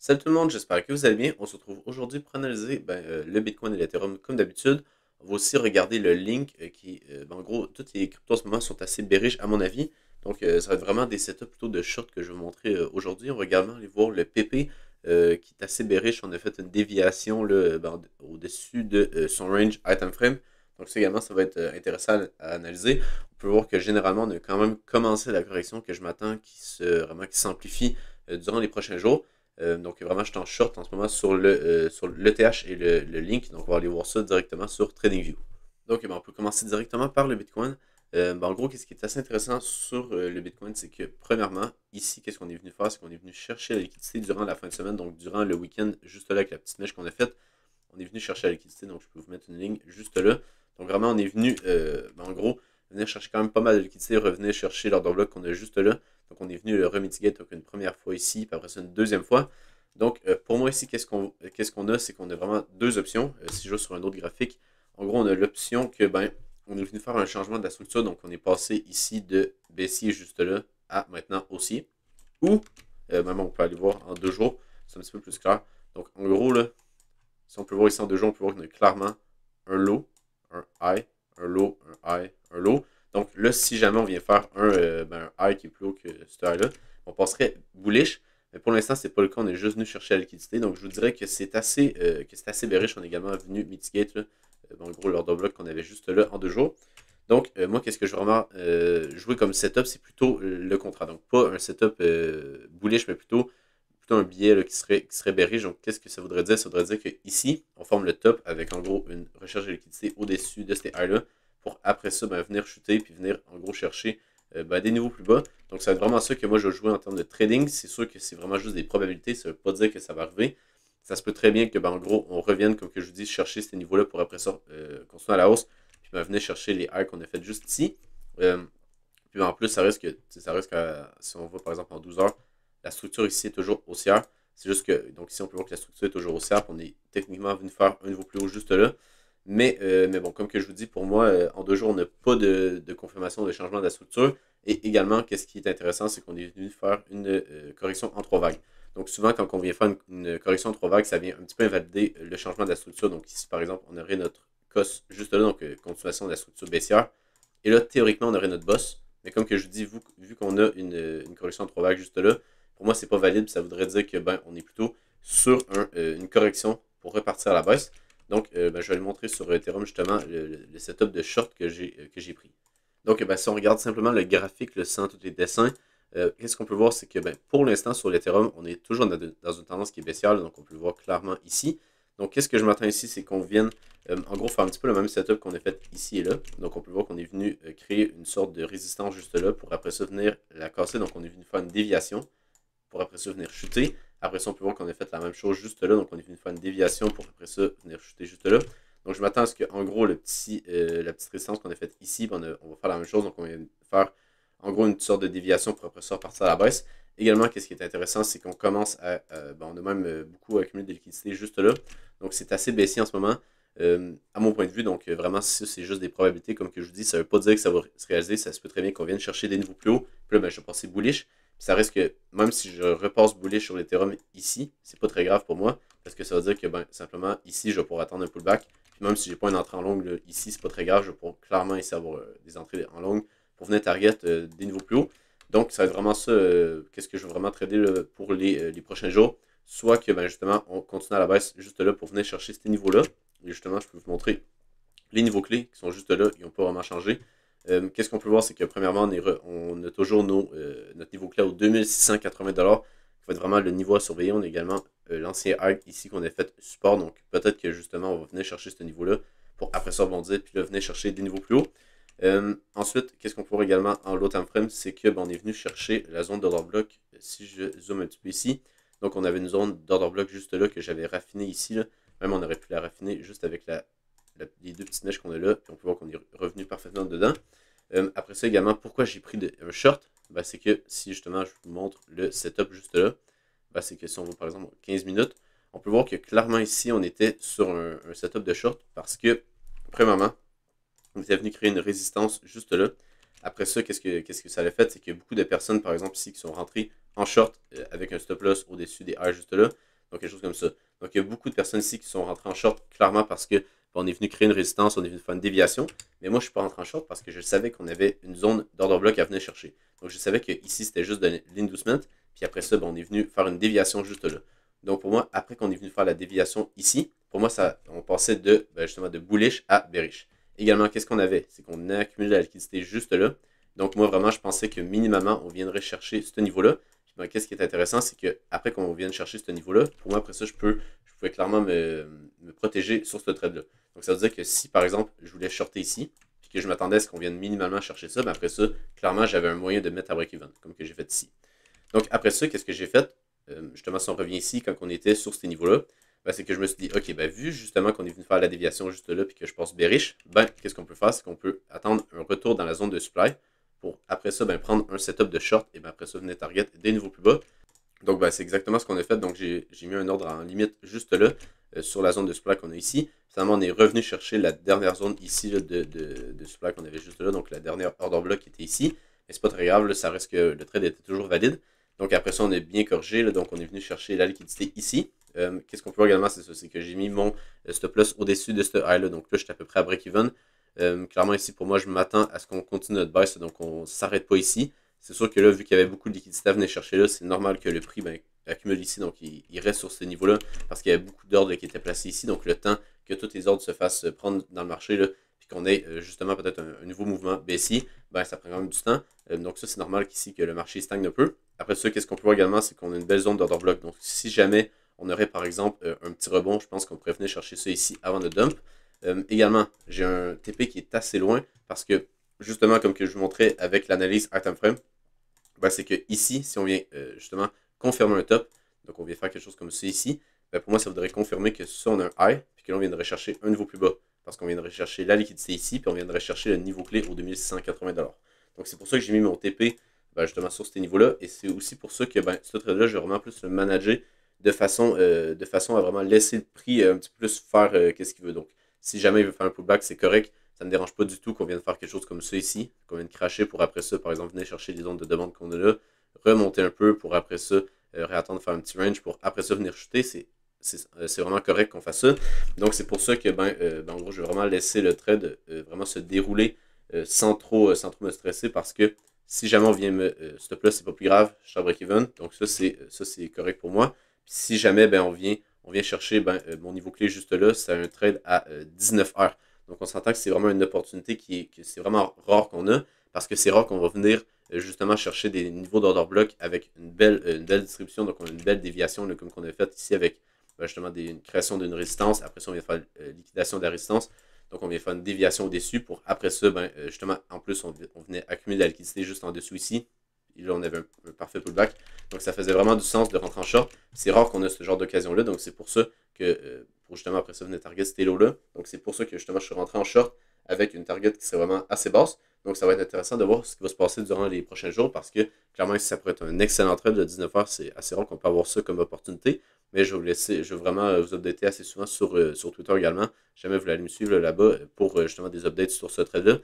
Salut tout le monde, j'espère que vous allez bien. On se retrouve aujourd'hui pour analyser le Bitcoin et l'Ethereum comme d'habitude. On va aussi regarder le link en gros, toutes les cryptos en ce moment sont assez bearish à mon avis. Donc, ça va être vraiment des setups plutôt de short que je vais vous montrer aujourd'hui. On va également aller voir le PP qui est assez bearish. On a fait une déviation là, au-dessus de son range item frame. Donc, ça également, ça va être intéressant à analyser. On peut voir que généralement, on a quand même commencé la correction que je m'attends qui s'amplifie durant les prochains jours. Donc vraiment, je suis en short en ce moment sur l'ETH et le link. Donc on va aller voir ça directement sur TradingView. Donc on peut commencer directement par le Bitcoin. En gros, qu'est-ce qui est assez intéressant sur le Bitcoin, c'est que premièrement, ici, qu'est-ce qu'on est venu faire? C'est qu'on est venu chercher la liquidité durant la fin de semaine, donc durant le week-end, juste là avec la petite mèche qu'on a faite. On est venu chercher la liquidité, donc je peux vous mettre une ligne juste là. Donc vraiment, on est venu, en gros, venir chercher quand même pas mal de liquidité, revenir chercher l'order bloc qu'on a juste là. Donc on est venu le remitigate donc une première fois ici, puis après ça une deuxième fois. Donc pour moi ici, qu'est-ce qu'on a? C'est qu'on a vraiment deux options. Si je joue sur un autre graphique, en gros, on a l'option que on est venu faire un changement de la structure, donc on est passé ici de baissier juste là à maintenant haussier. Ou, même on peut aller voir en 2 jours, c'est un petit peu plus clair. Donc en gros, là, si on peut voir ici en 2 jours, on peut voir qu'on a clairement un low, un high, un low, un high, un low. Donc là, si jamais on vient faire un high qui est plus haut que ce high-là, on passerait bullish. Mais pour l'instant, c'est pas le cas. On est juste venu chercher la liquidité. Donc je vous dirais que c'est assez bearish. On est également venu mitigate là, en gros l'order bloc qu'on avait juste là en 2 jours. Donc moi, qu'est-ce que je veux vraiment jouer comme setup, c'est plutôt le contrat. Donc pas un setup bullish, mais plutôt un billet là, qui serait bearish. Donc, qu'est-ce que ça voudrait dire? Ça voudrait dire qu'ici, on forme le top avec en gros une recherche de liquidité au-dessus de ces highs-là pour après ça venir chuter puis venir en gros chercher des niveaux plus bas. Donc, ça va être vraiment ça que moi je vais jouer en termes de trading. C'est sûr que c'est vraiment juste des probabilités. Ça ne veut pas dire que ça va arriver. Ça se peut très bien que en gros, on revienne, comme que je vous dis, chercher ces niveaux-là pour après ça continuer à la hausse. Puis venir chercher les highs qu'on a fait juste ici. Euh, puis en plus, si on va par exemple en 12 heures, la structure ici est toujours haussière. C'est juste que, donc ici on peut voir que la structure est toujours haussière, puis on est techniquement venu faire un niveau plus haut juste là. Mais bon, comme que je vous dis, pour moi, en 2 jours, on n'a pas de confirmation de changement de la structure. Et également, qu'est-ce qui est intéressant, c'est qu'on est venu faire une correction en 3 vagues. Donc souvent, quand on vient faire une correction en 3 vagues, ça vient un petit peu invalider le changement de la structure. Donc ici, par exemple, on aurait notre COS juste là, donc continuation de la structure baissière. Et là, théoriquement, on aurait notre boss. Mais comme que je vous dis, vu qu'on a une correction en 3 vagues juste là, pour moi, c'est pas valide. Ça voudrait dire que on est plutôt sur une correction pour repartir à la baisse. Donc, je vais le montrer sur Ethereum justement le setup de short que j'ai pris. Donc, si on regarde simplement le graphique, sans tous les dessins, qu'est-ce qu'on peut voir, c'est que pour l'instant sur l'Ethereum, on est toujours dans une tendance qui est baissière, donc on peut le voir clairement ici. Donc, qu'est-ce que je m'attends ici, c'est qu'on vienne en gros faire un petit peu le même setup qu'on a fait ici et là. Donc, on peut voir qu'on est venu créer une sorte de résistance juste là pour après ça venir la casser. Donc, on est venu faire une déviation pour après ça venir chuter. Après ça, on peut voir qu'on a fait la même chose juste là. Donc, on est venu faire une déviation pour après ça venir chuter juste là. Donc, je m'attends à ce que, en gros, la petite résistance qu'on a faite ici, on va faire la même chose. Donc, on va faire, en gros, une sorte de déviation pour après ça repartir à la baisse. Également, qu'est-ce qui est intéressant, c'est qu'on commence on a même beaucoup accumulé de liquidité juste là. Donc, c'est assez baissier en ce moment. À mon point de vue, donc vraiment, ça, c'est juste des probabilités, comme que je vous dis, ça ne veut pas dire que ça va se réaliser, ça se peut très bien qu'on vienne chercher des niveaux plus hauts, puis là, je vais passer bullish, puis ça risque que, même si je repasse bullish sur l'Ethereum ici, c'est pas très grave pour moi, parce que ça veut dire que, simplement, ici, je vais pouvoir attendre un pullback, puis même si j'ai pas une entrée en longue, là, ici, c'est pas très grave, je vais pouvoir clairement ici avoir des entrées en longue pour venir target des niveaux plus hauts. Donc, ça va être vraiment ça, qu'est-ce que je veux vraiment trader là, pour les prochains jours, soit que, justement, on continue à la baisse juste là pour venir chercher ces niveaux-là. Et justement, je peux vous montrer les niveaux clés qui sont juste là, ils n'ont pas vraiment changé. Qu'est-ce qu'on peut voir, c'est que premièrement, on a toujours notre niveau clé au 2680$, qui va être vraiment le niveau à surveiller. On a également l'ancien high ici qu'on a fait support, donc peut-être que justement, on va venir chercher ce niveau-là pour après ça rebondir, puis là, venir chercher des niveaux plus hauts. Ensuite, qu'est-ce qu'on peut voir également en low time frame, c'est que on est venu chercher la zone d'order block. Si je zoome un petit peu ici, donc on avait une zone d'order block juste là que j'avais raffinée ici. Là. Même on aurait pu la raffiner juste avec les deux petites mèches qu'on a là, puis on peut voir qu'on est revenu parfaitement dedans. Après ça également, pourquoi j'ai pris un short, c'est que si justement je vous montre le setup juste là, c'est que si on va par exemple 15 minutes, on peut voir que clairement ici on était sur un setup de short parce que, premièrement, on était venu créer une résistance juste là. Après ça, qu'est-ce que ça a fait? C'est qu'il y a beaucoup de personnes, par exemple, ici, qui sont rentrées en short avec un stop loss au-dessus des highs juste là. Donc quelque chose comme ça. Donc il y a beaucoup de personnes ici qui sont rentrées en short clairement parce que on est venu créer une résistance, on est venu faire une déviation. Mais moi, je ne suis pas rentré en short parce que je savais qu'on avait une zone d'order block à venir chercher. Donc je savais que ici c'était juste de l'inducement. Puis après ça, on est venu faire une déviation juste là. Donc pour moi, après qu'on est venu faire la déviation ici, pour moi, on passait de justement de bullish à bearish. Également, qu'est-ce qu'on avait? C'est qu'on a accumulé la liquidité juste là. Donc moi, vraiment, je pensais que minimalement, on viendrait chercher ce niveau-là. Puis qu'est-ce qui est intéressant, c'est qu'après qu'on vienne chercher ce niveau-là, pour moi, après ça, je pouvais clairement me protéger sur ce trade-là. Donc ça veut dire que si, par exemple, je voulais shorter ici, puis que je m'attendais à ce qu'on vienne minimalement chercher ça, après ça, clairement, j'avais un moyen de mettre à break-even, comme que j'ai fait ici. Donc après ça, qu'est-ce que j'ai fait? Justement, si on revient ici, quand on était sur ces niveaux-là, c'est que je me suis dit, ok, vu justement qu'on est venu faire la déviation juste là, puis que je passe bearish, qu'est-ce qu'on peut faire? C'est qu'on peut attendre un retour dans la zone de supply pour après ça, prendre un setup de short et après ça, venir target des niveaux plus bas. Donc, c'est exactement ce qu'on a fait. Donc, j'ai mis un ordre en limite juste là, sur la zone de supply qu'on a ici. Finalement, on est revenu chercher la dernière zone ici là, de supply qu'on avait juste là. Donc, la dernière order block qui était ici. Mais c'est pas très grave, là, ça reste que le trade était toujours valide. Donc, après ça, on est bien corrigé. Là, donc, on est venu chercher la liquidité ici. Qu'est-ce qu'on peut voir également, c'est ça, c'est que j'ai mis mon stop loss au-dessus de ce high là. Donc là, j'étais à peu près à break-even. Clairement, ici, pour moi, je m'attends à ce qu'on continue notre baisse. Donc, on ne s'arrête pas ici. C'est sûr que là, vu qu'il y avait beaucoup de liquidités à venir chercher là, c'est normal que le prix accumule ici. Donc, il reste sur ce niveau-là parce qu'il y avait beaucoup d'ordres qui étaient placés ici. Donc, le temps que tous les ordres se fassent prendre dans le marché, là, puis qu'on ait justement peut-être un nouveau mouvement baissier, ça prend quand même du temps. Donc, ça, c'est normal qu'ici, que le marché stagne un peu. Après ça, qu'est-ce qu'on peut voir également, c'est qu'on a une belle zone d'order block. Donc, si jamais on aurait, par exemple, un petit rebond, je pense qu'on pourrait venir chercher ça ici avant de dump. Également, j'ai un TP qui est assez loin parce que, justement, comme que je vous montrais avec l'analyse item frame, c'est que ici, si on vient justement confirmer un top, donc on vient faire quelque chose comme ça ici, pour moi, ça voudrait confirmer que ça, on a un high, puis que là, on viendrait chercher un niveau plus bas. Parce qu'on viendrait chercher la liquidité ici, puis on viendrait chercher le niveau clé aux 2680$. Donc, c'est pour ça que j'ai mis mon TP justement sur ces niveaux-là. Et c'est aussi pour ça que ce trade-là, je vais vraiment plus le manager de façon à vraiment laisser le prix un petit peu plus faire qu'est-ce qu'il veut. Donc, si jamais il veut faire un pullback, c'est correct. Ça ne me dérange pas du tout qu'on vienne faire quelque chose comme ça ici, qu'on vienne cracher pour après ça, par exemple, venir chercher les zones de demande qu'on a là, remonter un peu pour après ça, réattendre faire un petit range pour après ça venir chuter. C'est vraiment correct qu'on fasse ça. Donc, c'est pour ça que, en gros, je vais vraiment laisser le trade vraiment se dérouler sans trop me stresser parce que si jamais on vient me stop là, c'est pas plus grave, je suis à break-even. Donc, ça, c'est correct pour moi. Puis, si jamais on vient chercher mon niveau clé juste là, c'est un trade à 19 heures. Donc, on s'entend que c'est vraiment une opportunité que c'est vraiment rare qu'on a parce que c'est rare qu'on va venir justement chercher des niveaux d'order block avec une belle distribution. Donc, on a une belle déviation là, comme qu'on a fait ici avec justement une création d'une résistance. Après ça, on vient faire liquidation de la résistance. Donc, on vient faire une déviation au-dessus pour après ça, justement, en plus, on venait accumuler de la liquidité juste en dessous ici. Et là, on avait un parfait pullback. Donc, ça faisait vraiment du sens de rentrer en short. C'est rare qu'on a ce genre d'occasion-là. Donc, c'est pour ça que, pour justement après ça, venir target cet lot-là. Donc, c'est pour ça que justement, je suis rentré en short avec une target qui serait vraiment assez basse. Donc, ça va être intéressant de voir ce qui va se passer durant les prochains jours parce que, clairement, ça pourrait être un excellent trade de 19 heures. C'est assez rare qu'on peut avoir ça comme opportunité. Mais je vais vraiment vous updater assez souvent sur Twitter également. Si jamais vous voulez aller me suivre là-bas pour justement des updates sur ce trade-là.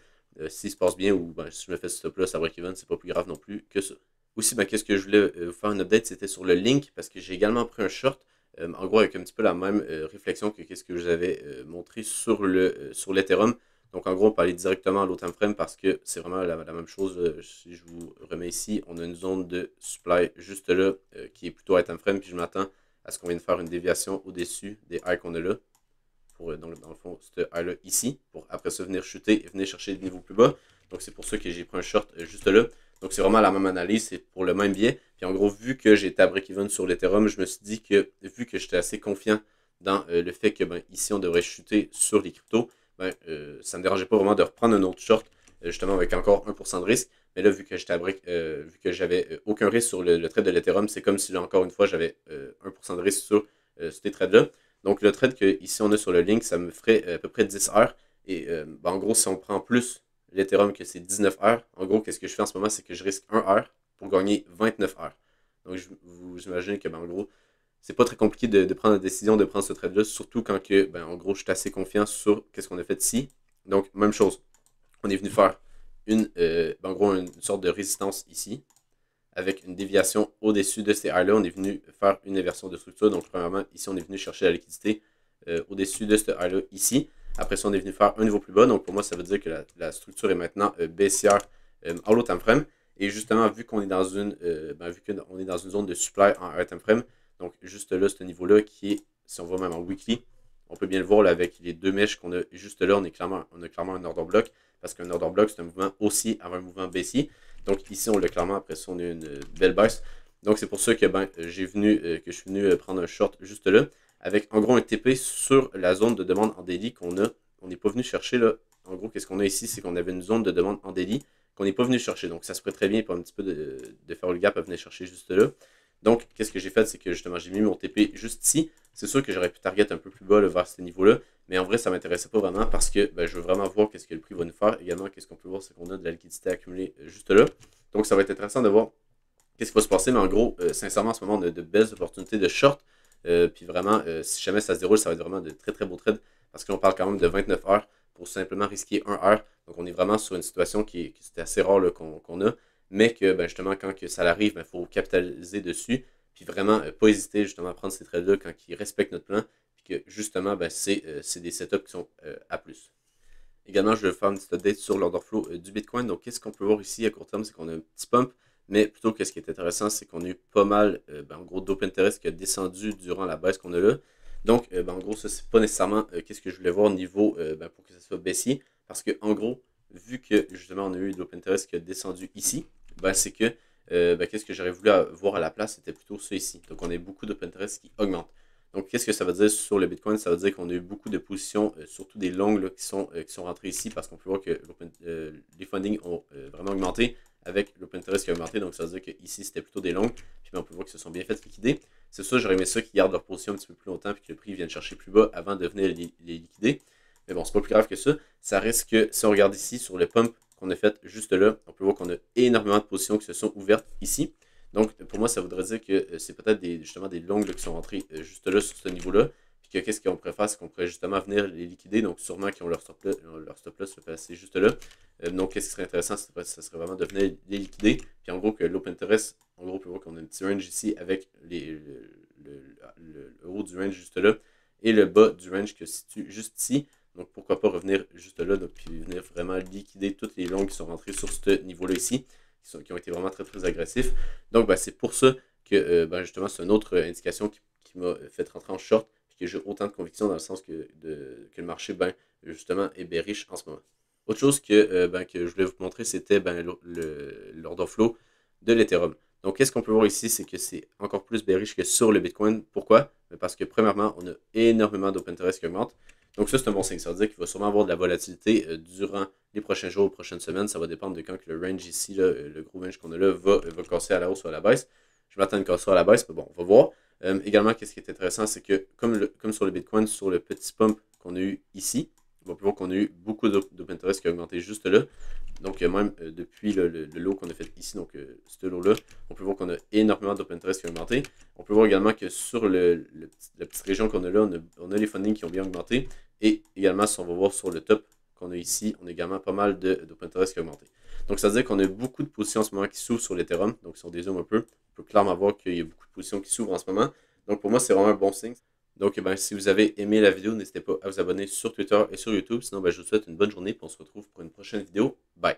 S'il se passe bien ou si je me fais ce stop-là, ça break-even, c'est pas plus grave non plus que ça. Aussi, qu'est-ce que je voulais vous faire une update, c'était sur le link parce que j'ai également pris un short. En gros, avec un petit peu la même réflexion que ce que je vous avais montré sur l'Ethereum. Donc, en gros, on peut aller directement à l'autre time frame parce que c'est vraiment la même chose. Si je vous remets ici, on a une zone de supply juste là qui est plutôt à time frame. Puis je m'attends à ce qu'on vienne faire une déviation au-dessus des highs qu'on a là. Pour, donc, dans le fond, ce high-là ici. Pour après ça venir chuter et venir chercher des niveaux plus bas. Donc, c'est pour ça que j'ai pris un short juste là. Donc, c'est vraiment la même analyse. C'est pour le même biais. Puis, en gros, vu que j'étais à break-even sur l'Ethereum, je me suis dit que, vu que j'étais assez confiant dans le fait que, ici, on devrait chuter sur les cryptos, ça ne me dérangeait pas vraiment de reprendre un autre short, justement avec encore 1% de risque. Mais là, vu que j'étais à break, vu que j'avais aucun risque sur le trade de l'Ethereum, c'est comme si là, encore une fois, j'avais 1% de risque sur ces trades-là. Donc, le trade que ici on a sur le link, ça me ferait à peu près 10 heures. Et en gros, si on prend plus l'Ethereum que c'est 19 heures, en gros, qu'est-ce que je fais en ce moment, c'est que je risque 1 heure pour gagner 29 heures. Donc, vous imaginez que, en gros, c'est pas très compliqué de prendre la décision de prendre ce trade-là, surtout quand que, en gros, je suis assez confiant sur qu'est-ce qu'on a fait ici. Donc, même chose. On est venu faire en gros, une sorte de résistance ici. avec une déviation au-dessus de ces highs-là, on est venu faire une inversion de structure. Donc, premièrement, ici, on est venu chercher la liquidité au-dessus de ce high-là ici. Après ça, on est venu faire un niveau plus bas. Donc, pour moi, ça veut dire que la structure est maintenant baissière en low time frame. Et justement, vu qu'on est dans une zone de supply en high time frame, donc juste là, ce niveau-là qui est, si on va même en weekly, on peut bien le voir là, avec les deux mèches qu'on a juste là, on a clairement un order block, parce qu'un order block, c'est un mouvement haussier avant un mouvement baissier. Donc ici, on l'a clairement, après ça, on a une belle baisse. Donc c'est pour ça que je suis venu prendre un short juste là, avec en gros un TP sur la zone de demande en daily qu'on a. On n'est pas venu chercher là. En gros, qu'est-ce qu'on a ici, c'est qu'on avait une zone de demande en daily qu'on n'est pas venu chercher. Donc ça se pourrait très bien pour un petit peu de faire le gap à venir chercher juste là. Donc, qu'est-ce que j'ai fait, c'est que justement, j'ai mis mon TP juste ici. C'est sûr que j'aurais pu target un peu plus bas là, vers ce niveau-là, mais en vrai, ça ne m'intéressait pas vraiment parce que je veux vraiment voir qu'est-ce que le prix va nous faire. Également, qu'est-ce qu'on peut voir, c'est qu'on a de la liquidité accumulée juste là. Donc, ça va être intéressant de voir qu'est-ce qui va se passer, mais en gros, sincèrement, en ce moment, on a de belles opportunités de short. Puis vraiment, si jamais ça se déroule, ça va être vraiment de très très beaux trades parce qu'on parle quand même de 29 heures pour simplement risquer 1 heure. Donc, on est vraiment sur une situation qui est assez rare qu'on a, mais que justement, quand que ça arrive, il faut capitaliser dessus. Puis vraiment, pas hésiter justement à prendre ces trades-là quand ils respectent notre plan. Puis que justement, c'est des setups qui sont à plus. Également, je vais faire une petite update sur l'order flow du Bitcoin. Donc, qu'est-ce qu'on peut voir ici à court terme, c'est qu'on a un petit pump. Mais plutôt que ce qui est intéressant, c'est qu'on a eu pas mal, en gros, d'open interest qui a descendu durant la baisse qu'on a là. Donc, en gros, ça, c'est pas nécessairement qu'est-ce que je voulais voir au niveau pour que ça soit baissier. Parce que, en gros, vu que justement, on a eu de l'open interest qui a descendu ici, c'est que qu'est-ce que j'aurais voulu voir à la place, c'était plutôt ça ici. Donc, on a beaucoup d'open interest qui augmentent. Donc, qu'est-ce que ça veut dire sur le Bitcoin? Ça veut dire qu'on a eu beaucoup de positions, surtout des longues là, qui sont rentrées ici parce qu'on peut voir que les fundings ont vraiment augmenté avec l'open interest qui a augmenté. Donc, ça veut dire qu'ici, c'était plutôt des longues. Puis, on peut voir qu'ils se sont bien fait liquider. C'est ça, j'aurais aimé ça qu'ils gardent leur position un petit peu plus longtemps puis que le prix vienne chercher plus bas avant de venir les liquider. Mais bon, c'est pas plus grave que ça. Ça reste que si on regarde ici sur le pump qu'on a fait juste là, on peut voir qu'on a énormément de positions qui se sont ouvertes ici. Donc, pour moi, ça voudrait dire que c'est peut-être justement des longues là, qui sont rentrées juste là, sur ce niveau-là. Puis que qu'est-ce qu'on pourrait faire, c'est qu'on pourrait justement venir les liquider. Donc, sûrement qu'ils ont leur stop loss se passer juste là. Donc, qu'est-ce qui serait intéressant, ça serait vraiment de venir les liquider. Puis en gros, que l'open interest, en gros, on peut voir qu'on a un petit range ici avec le haut du range juste là et le bas du range qui se situe juste ici. Donc, pourquoi pas revenir juste là, donc, puis venir vraiment liquider toutes les longues qui sont rentrées sur ce niveau-là ici, qui ont été vraiment très, très agressifs. Donc, c'est pour ça que, justement, c'est une autre indication qui m'a fait rentrer en short, puis que j'ai autant de conviction dans le sens que le marché, justement, est bearish en ce moment. Autre chose que je voulais vous montrer, c'était l'order flow de l'Ethereum. Donc, qu'est-ce qu'on peut voir ici, c'est que c'est encore plus bearish que sur le Bitcoin. Pourquoi? Parce que, premièrement, on a énormément d'open interest qui augmente. Donc ça, c'est un bon signe. Ça veut dire qu'il va sûrement avoir de la volatilité durant les prochains jours, les prochaines semaines. Ça va dépendre de quand que le range ici, là, le gros range qu'on a là, va casser à la hausse ou à la baisse. Je m'attends à une cassure à la baisse, mais bon, on va voir. Également, qu'est-ce qui est intéressant, c'est que comme sur le Bitcoin, sur le petit pump qu'on a eu ici, on peut voir qu'on a eu beaucoup d'open interest qui a augmenté juste là. Donc, même depuis le lot qu'on a fait ici, donc ce lot-là, on peut voir qu'on a énormément d'open interest qui a augmenté. On peut voir également que sur la petite région qu'on a là, on a les fundings qui ont bien augmenté. Et également, si on va voir sur le top qu'on a ici, on a également pas mal d'open interest qui a augmenté. Donc, ça veut dire qu'on a beaucoup de positions en ce moment qui s'ouvrent sur l'Ethereum. Donc, si on dézoome un peu, on peut clairement voir qu'il y a beaucoup de positions qui s'ouvrent en ce moment. Donc, pour moi, c'est vraiment un bon signe. Donc, si vous avez aimé la vidéo, n'hésitez pas à vous abonner sur Twitter et sur YouTube. Sinon, je vous souhaite une bonne journée et on se retrouve pour une prochaine vidéo. Bye!